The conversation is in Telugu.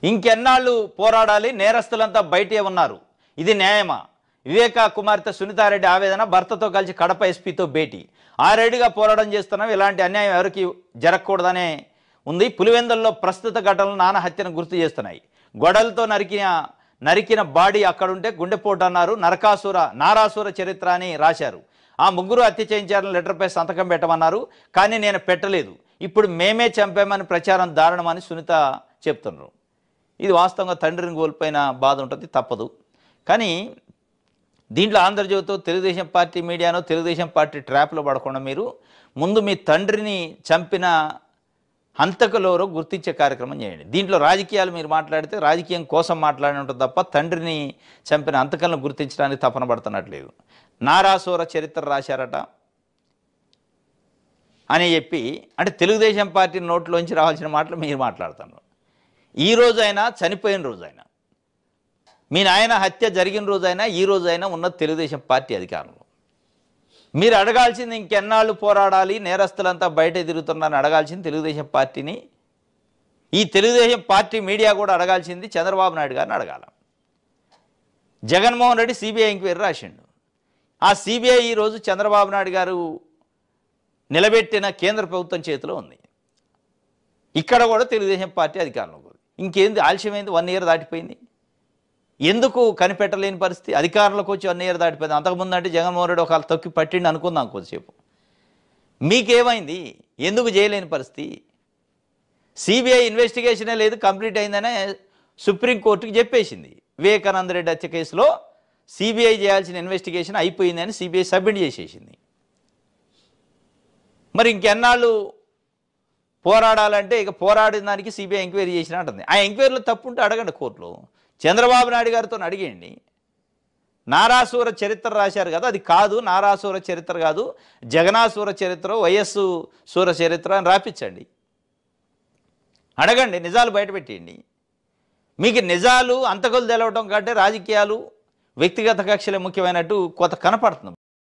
ఇంకెన్నాళ్ళు పోరాడాలి, నేరస్తులంతా బయటే ఉన్నారు, ఇది న్యాయమా? వివేకా కుమార్తె సునీతారెడ్డి ఆవేదన, భర్తతో కలిసి కడప ఎస్పీతో భేటీ. 6 ఏళ్లుగా పోరాటం చేస్తున్నాం, ఇలాంటి అన్యాయం ఎవరికి జరగకూడదనే ఉంది. పులివెందుల్లో ప్రస్తుత ఘటనలు నాన్న హత్యను గుర్తు చేస్తున్నాయి. గొడవలతో నరికిన బాడీ అక్కడుంటే గుండెపోటు అన్నారు. నారాసుర చరిత్ర అని రాశారు. ఆ ముగ్గురు హత్య చేయించారని లెటర్పై సంతకం పెట్టమన్నారు, కానీ నేను పెట్టలేదు, ఇప్పుడు మేమే చంపామని ప్రచారం దారుణమని సునీత చెప్తున్నారు. ఇది వాస్తవంగా తండ్రిని కోల్పోయిన బాధ ఉంటుంది, తప్పదు. కానీ దీంట్లో ఆంధ్రజ్యోతితో తెలుగుదేశం పార్టీ మీడియానో తెలుగుదేశం పార్టీ ట్రాప్లో పడకుండా మీరు ముందు మీ తండ్రిని చంపిన హంతకులెవరో గుర్తించే కార్యక్రమం చేయండి. దీంట్లో రాజకీయాలు మీరు మాట్లాడితే రాజకీయం కోసం మాట్లాడి ఉంటుంది తప్ప తండ్రిని చంపిన హంతకులను గుర్తించడానికి తపన పడుతున్నట్లేదు. నారాసుర చరిత్ర రాశారట అని చెప్పి, అంటే తెలుగుదేశం పార్టీ నోట్లోంచి రావాల్సిన మాటలు మీరు మాట్లాడుతున్నారు. ఈ రోజైనా చనిపోయిన రోజైనా, మీ నాయన హత్య జరిగిన రోజైనా ఈ రోజైనా ఉన్న తెలుగుదేశం పార్టీ అధికారంలో. మీరు అడగాల్సింది ఇంకెన్నాళ్ళు పోరాడాలి, నేరస్తులంతా బయట తిరుగుతున్నారని అడగాల్సింది తెలుగుదేశం పార్టీని. ఈ తెలుగుదేశం పార్టీ మీడియా కూడా అడగాల్సింది చంద్రబాబు నాయుడు గారిని అడగాల. జగన్మోహన్ రెడ్డి సిబిఐ ఎంక్వైరీ రాసిండు. ఆ సిబిఐ ఈరోజు చంద్రబాబు నాయుడు గారు నిలబెట్టిన కేంద్ర ప్రభుత్వం చేతిలో ఉంది. ఇక్కడ కూడా తెలుగుదేశం పార్టీ అధికారంలో ఉంది. ఇంకేంది ఆలస్యమైంది? 1 ఇయర్ దాటిపోయింది. ఎందుకు కనిపెట్టలేని పరిస్థితి? అధికారంలోకి వచ్చి 1 ఇయర్ దాటిపోయింది. అంతకుముందు అంటే జగన్మోహన్ రెడ్డి ఒకళ్ళు తొక్కి పట్టిండి అనుకుందాం కొద్దిసేపు. మీకేమైంది? ఎందుకు చేయలేని పరిస్థితి? సిబిఐ ఇన్వెస్టిగేషనే లేదు, కంప్లీట్ అయిందనే సుప్రీంకోర్టుకి చెప్పేసింది. వివేకానంద రెడ్డి హత్య కేసులో సిబిఐ చేయాల్సిన ఇన్వెస్టిగేషన్ అయిపోయిందని సిబిఐ సబ్మిట్ చేసేసింది. మరి ఇంకెన్నాళ్ళు పోరాడాలంటే ఇక పోరాడిన దానికి సిబిఐ ఎంక్వైరీ చేసినా అంటుంది. ఆ ఎంక్వైరీలో తప్పు ఉంటే అడగండి కోర్టులో. చంద్రబాబు నాయుడు గారితో అడిగేయండి. నారాసుర చరిత్ర రాశారు కదా, అది కాదు, నారాసుర చరిత్ర కాదు, జగనాసుర చరిత్ర, వైఎస్ సూర చరిత్ర అని రాపించండి. అడగండి, నిజాలు బయటపెట్టేయండి. మీకు నిజాలు అంతకులు తెలవటం కంటే రాజకీయాలు వ్యక్తిగత కక్షలే ముఖ్యమైనట్టు కొంత కనపడుతుంది.